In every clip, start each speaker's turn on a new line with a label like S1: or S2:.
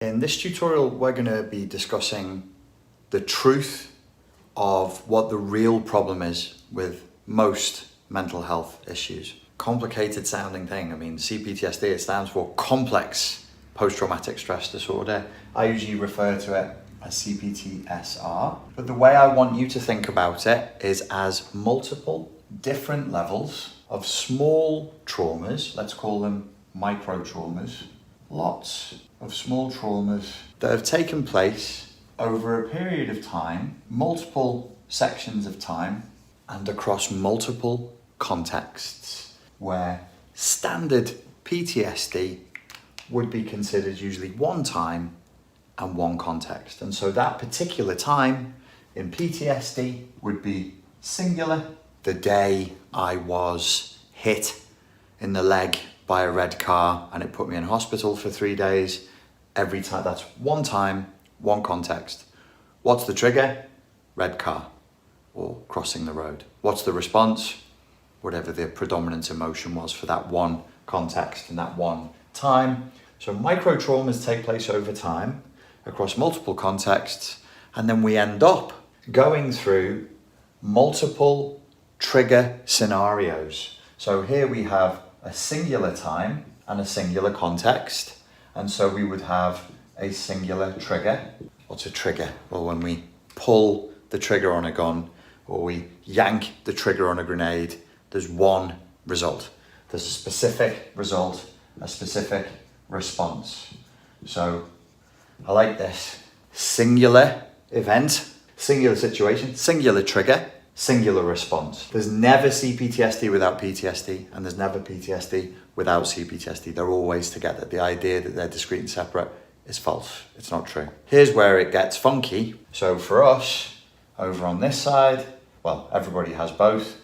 S1: In this tutorial, we're going to be discussing the truth of what the real problem is with most mental health issues. Complicated sounding thing. I mean, CPTSD, it stands for complex post-traumatic stress disorder. I usually refer to it as CPTSR. But the way I want you to think about it is as multiple different levels of small traumas, let's call them microtraumas, lots of small traumas that have taken place over a period of time, multiple sections of time, and across multiple contexts, where standard PTSD would be considered usually one time and one context. And so that particular time in PTSD would be singular. The day I was hit in the leg by a red car and it put me in hospital for 3 days. Every time, that's one time, one context. What's the trigger? Red car or crossing the road. What's the response? Whatever the predominant emotion was for that one context and that one time. So microtraumas take place over time across multiple contexts, and then we end up going through multiple trigger scenarios. So here we have a singular time and a singular context, and so we would have a singular trigger. What's a trigger? Well, when we pull the trigger on a gun or we yank the trigger on a grenade, there's one result. There's a specific result, a specific response. So I like this. Singular event, singular situation, singular trigger, singular response. There's never CPTSD without PTSD, and there's never PTSD without CPTSD. They're always together. The idea that they're discrete and separate is false. It's not true. Here's where it gets funky. So for us, over on this side, well, everybody has both.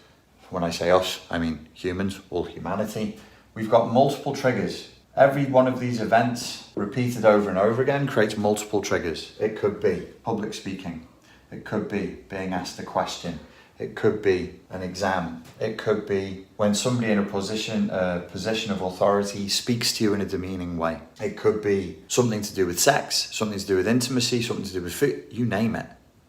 S1: When I say us, I mean humans, all humanity. We've got multiple triggers. Every one of these events, repeated over and over again, creates multiple triggers. It could be public speaking. It could be being asked a question. It could be an exam. It could be when somebody in a position of authority speaks to you in a demeaning way. It could be something to do with sex, something to do with intimacy, something to do with food, you name it.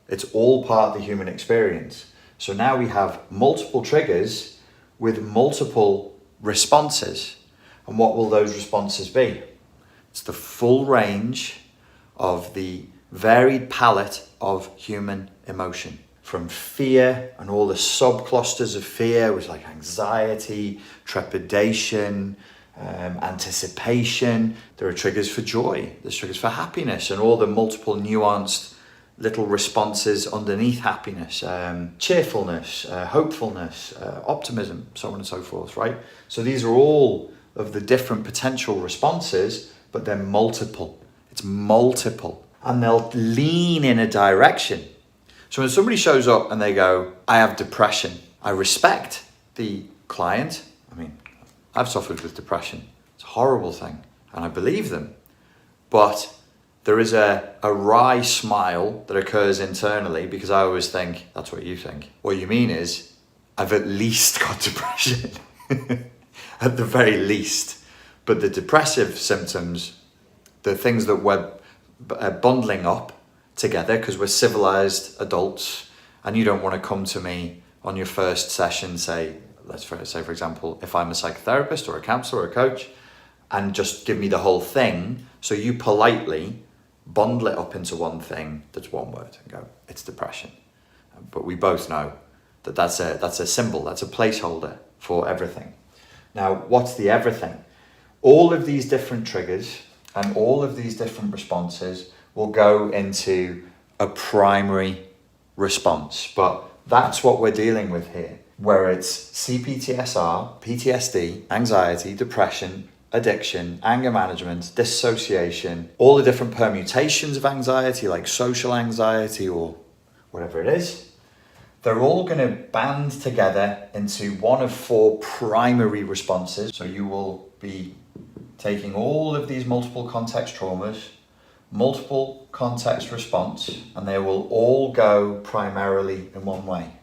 S1: It's all part of the human experience. So now we have multiple triggers with multiple responses. And what will those responses be? It's the full range of the varied palette of human emotion. From fear and all the subclusters of fear, which like anxiety, trepidation, anticipation. There are triggers for joy, there's triggers for happiness, and all the multiple nuanced little responses underneath happiness, cheerfulness, hopefulness, optimism, so on and so forth, right? So these are all of the different potential responses, but they're multiple. It's multiple. And they'll lean in a direction. So when somebody shows up and they go, I have depression, I respect the client. I mean, I've suffered with depression. It's a horrible thing. And I believe them. But there is a wry smile that occurs internally because I always think, that's what you think. What you mean is, I've at least got depression. At the very least. But the depressive symptoms, the things that we're bundling up together because we're civilized adults, and you don't want to come to me on your first session, say for example, if I'm a psychotherapist or a counselor or a coach, and just give me the whole thing. So you politely bundle it up into one thing that's one word and go, it's depression. But we both know that that's a symbol, that's a placeholder for everything. Now, what's the everything? All of these different triggers and all of these different responses will go into a primary response. But that's what we're dealing with here, where it's CPTSR, PTSD, anxiety, depression, addiction, anger management, dissociation, all the different permutations of anxiety, like social anxiety or whatever it is. They're all going to band together into one of 4 primary responses. So you will be taking all of these multiple context traumas, multiple context response, and they will all go primarily in one way.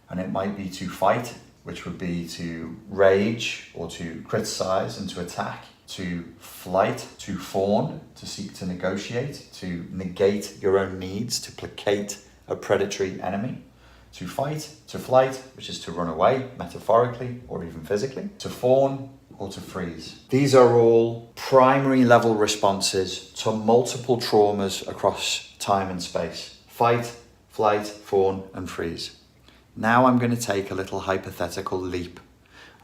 S1: And it might be to fight, which would be to rage or to criticize and to attack. to flight, to fawn, to seek to negotiate, to negate your own needs, to placate a predatory enemy, to fight, to flight, which is to run away, metaphorically or even physically, to fawn, or to freeze. These are all primary level responses to multiple traumas across time and space. Fight, flight, fawn, and freeze. Now I'm going to take a little hypothetical leap,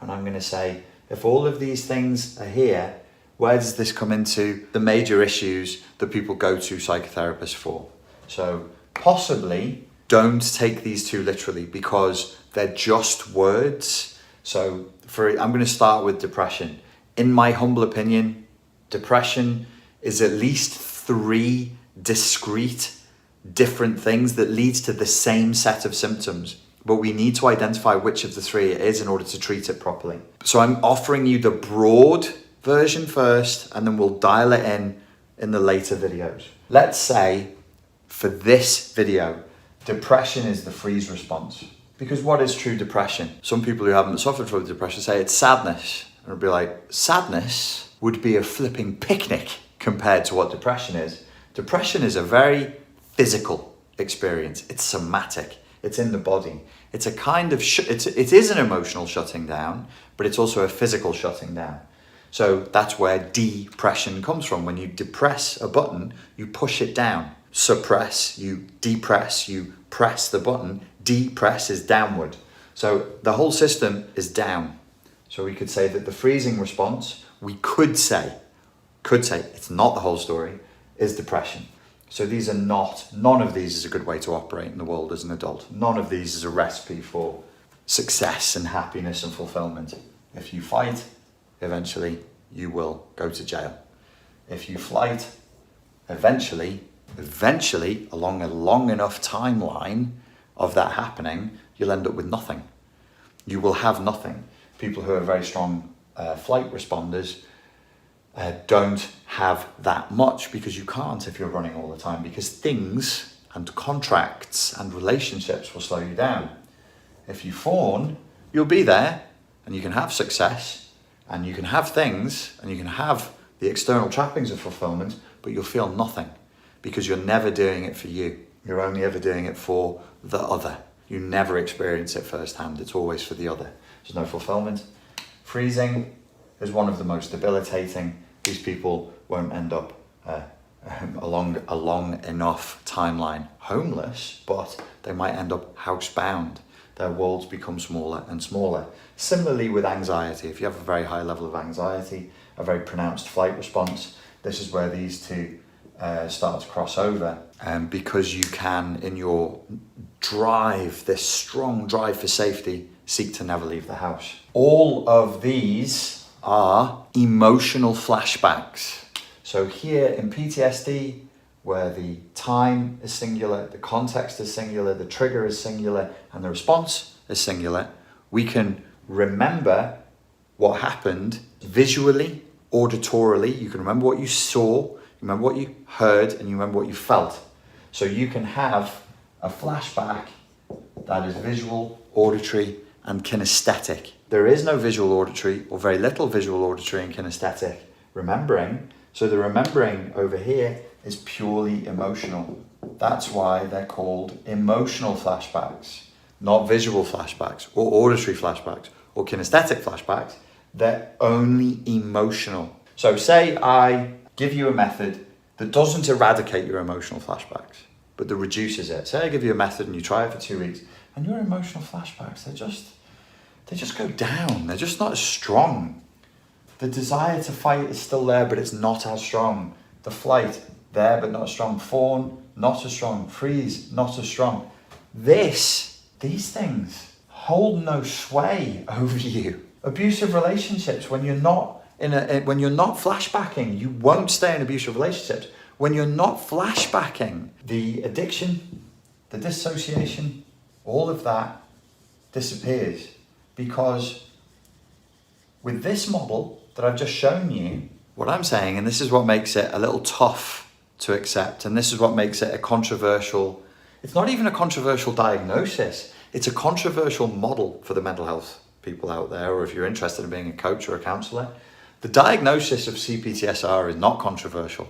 S1: and I'm going to say, if all of these things are here, where does this come into the major issues that people go to psychotherapists for? So possibly don't take these too literally, because they're just words. So I'm going to start with depression. In my humble opinion, depression is at least 3 discrete different things that leads to the same set of symptoms, but we need to identify which of the 3 it is in order to treat it properly. So I'm offering you the broad version first, and then we'll dial it in the later videos. Let's say for this video, depression is the freeze response. Because what is true depression? Some people who haven't suffered from depression say it's sadness. And it'll be like, sadness would be a flipping picnic compared to what depression is. Depression is a very physical experience. It's somatic. It's in the body. It's a kind of, it is an emotional shutting down, but it's also a physical shutting down. So that's where depression comes from. When you depress a button, you push it down. Suppress, you depress, you press the button. Depress is downward. So the whole system is down. So we could say that the freezing response, we could say, it's not the whole story, is depression. So these are none of these is a good way to operate in the world as an adult. None of these is a recipe for success and happiness and fulfillment. If you fight, eventually you will go to jail. If you flight, eventually, along a long enough timeline of that happening, you'll end up with nothing. You will have nothing. People who are very strong flight responders don't have that much, because you can't if you're running all the time, because things and contracts and relationships will slow you down. If you fawn, you'll be there and you can have success and you can have things and you can have the external trappings of fulfillment, but you'll feel nothing, because you're never doing it for you. You're only ever doing it for the other. You never experience it firsthand. It's always for the other. There's no fulfillment. Freezing is one of the most debilitating. These people won't end up along a long enough timeline homeless, but they might end up housebound. Their worlds become smaller and smaller. Similarly with anxiety, if you have a very high level of anxiety, a very pronounced flight response, this is where these two start to cross over, because you can, in your drive, this strong drive for safety, seek to never leave the house. All of these are emotional flashbacks. So here in PTSD, where the time is singular, the context is singular, the trigger is singular, and the response is singular, we can remember what happened visually, auditorily. You can remember what you saw, you remember what you heard, and you remember what you felt. So you can have a flashback that is visual, auditory, and kinesthetic. There is no visual auditory, or very little visual auditory and kinesthetic remembering. So the remembering over here is purely emotional. That's why they're called emotional flashbacks, not visual flashbacks or auditory flashbacks or kinesthetic flashbacks. They're only emotional. So say I give you a method that doesn't eradicate your emotional flashbacks, but that reduces it. Say I give you a method and you try it for 2 weeks, and your emotional flashbacks, they just go down. They're just not as strong. The desire to fight is still there, but it's not as strong. The flight, there but not as strong. Fawn, not as strong. Freeze, not as strong. These things hold no sway over you. Abusive relationships, when you're not flashbacking, you won't stay in abusive relationships. When you're not flashbacking, the addiction, the dissociation, all of that disappears, because with this model that I've just shown you, what I'm saying, and this is what makes it a little tough to accept, and this is what makes it a controversial, it's not even a controversial diagnosis, it's a controversial model for the mental health people out there, or if you're interested in being a coach or a counsellor, The diagnosis of CPTSR is not controversial.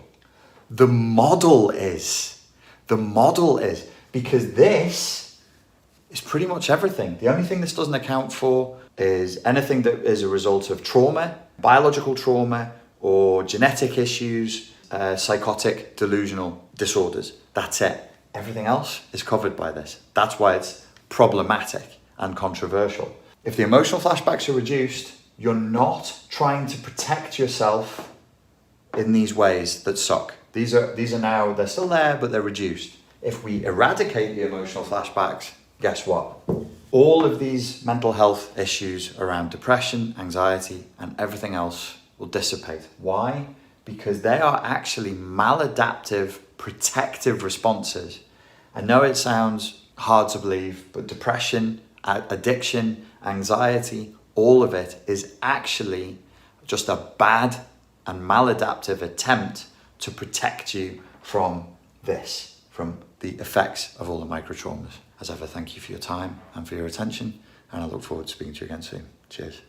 S1: The model is. The model is, because this is pretty much everything. The only thing this doesn't account for is anything that is a result of trauma, biological trauma, or genetic issues, psychotic, delusional disorders. That's it. Everything else is covered by this. That's why it's problematic and controversial. If the emotional flashbacks are reduced, you're not trying to protect yourself in these ways that suck. These are now, they're still there, but they're reduced. If we eradicate the emotional flashbacks, guess what? All of these mental health issues around depression, anxiety, and everything else will dissipate. Why? Because they are actually maladaptive, protective responses. I know it sounds hard to believe, but depression, addiction, anxiety, all of it is actually just a bad and maladaptive attempt to protect you from this, from the effects of all the microtraumas. As ever, thank you for your time and for your attention, and I look forward to speaking to you again soon. Cheers.